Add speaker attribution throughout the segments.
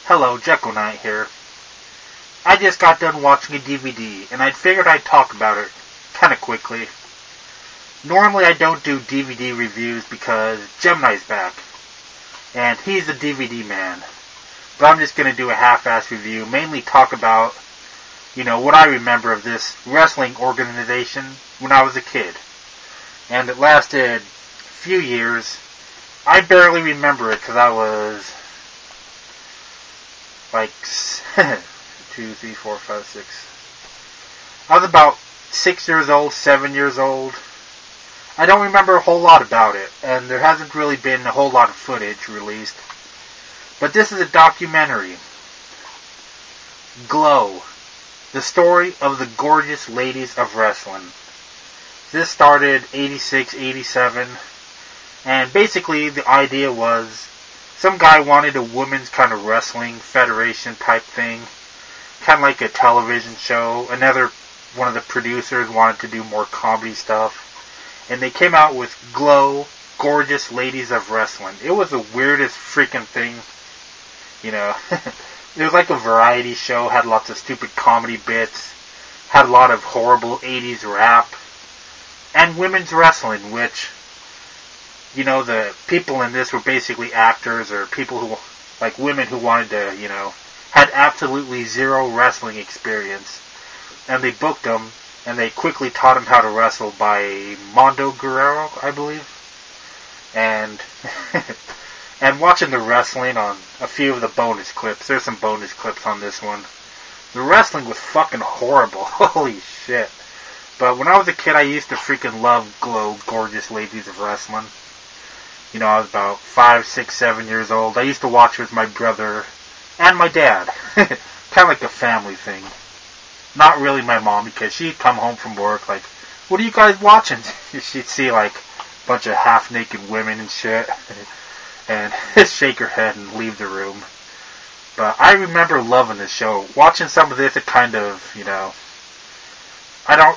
Speaker 1: Hello, Jekyll Knight here. I just got done watching a DVD, and I figured I'd talk about it kinda quickly. Normally I don't do DVD reviews because Gemini's back, and he's the DVD man. But I'm just gonna do a half-ass review, mainly talk about, what I remember of this wrestling organization when I was a kid. And it lasted a few years. I barely remember it because I was like 2, 3, 4, 5, 6. I was about 6 years old, 7 years old. I don't remember a whole lot about it, and there hasn't really been a whole lot of footage released. But this is a documentary. Glow. The story of the gorgeous ladies of wrestling. This started 86, 87. And basically the idea was some guy wanted a women's kind of wrestling federation type thing. Kind of like a television show. Another one of the producers wanted to do more comedy stuff. And they came out with Glow, Gorgeous Ladies of Wrestling. It was the weirdest freaking thing. It was like a variety show. Had lots of stupid comedy bits. Had a lot of horrible 80s rap. And women's wrestling, which, the people in this were basically actors or people who, like women who wanted to, had absolutely zero wrestling experience. And they booked them, and they quickly taught them how to wrestle by Mondo Guerrero, I believe. And and watching the wrestling on a few of the bonus clips, there's some bonus clips on this one. The wrestling was fucking horrible. Holy shit. But when I was a kid, I used to freaking love Glow, Gorgeous Ladies of Wrestling. I was about 5, 6, 7 years old. I used to watch with my brother and my dad. Kind of like a family thing. Not really my mom, because she'd come home from work like, what are you guys watching? She'd see like a bunch of half-naked women and shit. And shake her head and leave the room. But I remember loving this show. Watching some of this, it kind of, I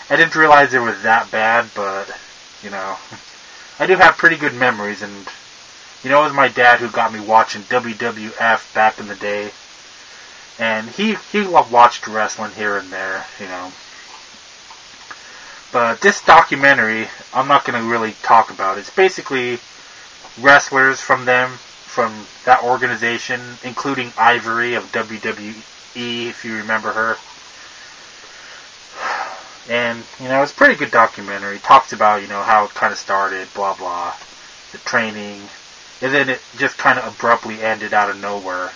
Speaker 1: didn't realize it was that bad, but, I do have pretty good memories, and, it was my dad who got me watching WWF back in the day, and he watched wrestling here and there, But this documentary, I'm not going to really talk about. It's basically wrestlers from that organization, including Ivory of WWE, if you remember her. And, it's a pretty good documentary. It talks about, how it kind of started, blah, blah, the training. And then it just kind of abruptly ended out of nowhere,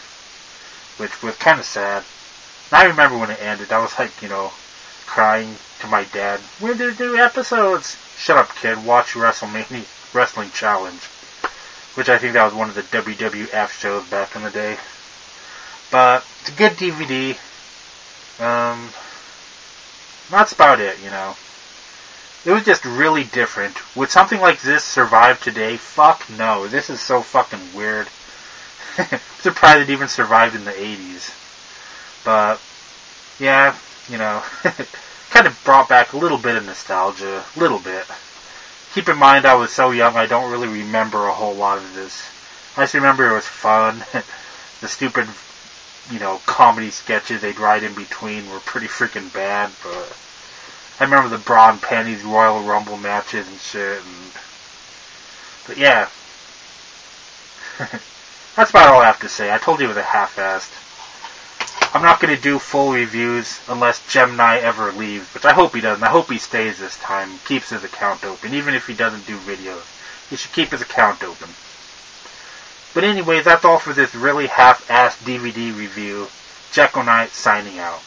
Speaker 1: which was kind of sad. And I remember when it ended, I was like, crying to my dad, when did they do episodes? Shut up, kid, watch WrestleMania Wrestling Challenge. Which I think that was one of the WWF shows back in the day. But it's a good DVD. That's about it, It was just really different. Would something like this survive today? Fuck no. This is so fucking weird. I'm surprised it even survived in the 80s. But, yeah, kind of brought back a little bit of nostalgia. A little bit. Keep in mind I was so young I don't really remember a whole lot of this. I just remember it was fun. The stupid, comedy sketches they'd write in between were pretty freaking bad, but I remember the bra and panties Royal Rumble matches and shit. But yeah. That's about all I have to say. I told you it was a half-assed. I'm not going to do full reviews unless Gemini ever leaves, which I hope he doesn't. I hope he stays this time, keeps his account open. Even if he doesn't do videos, he should keep his account open. But anyways, that's all for this really half-assed DVD review. Jekyll Knight signing out.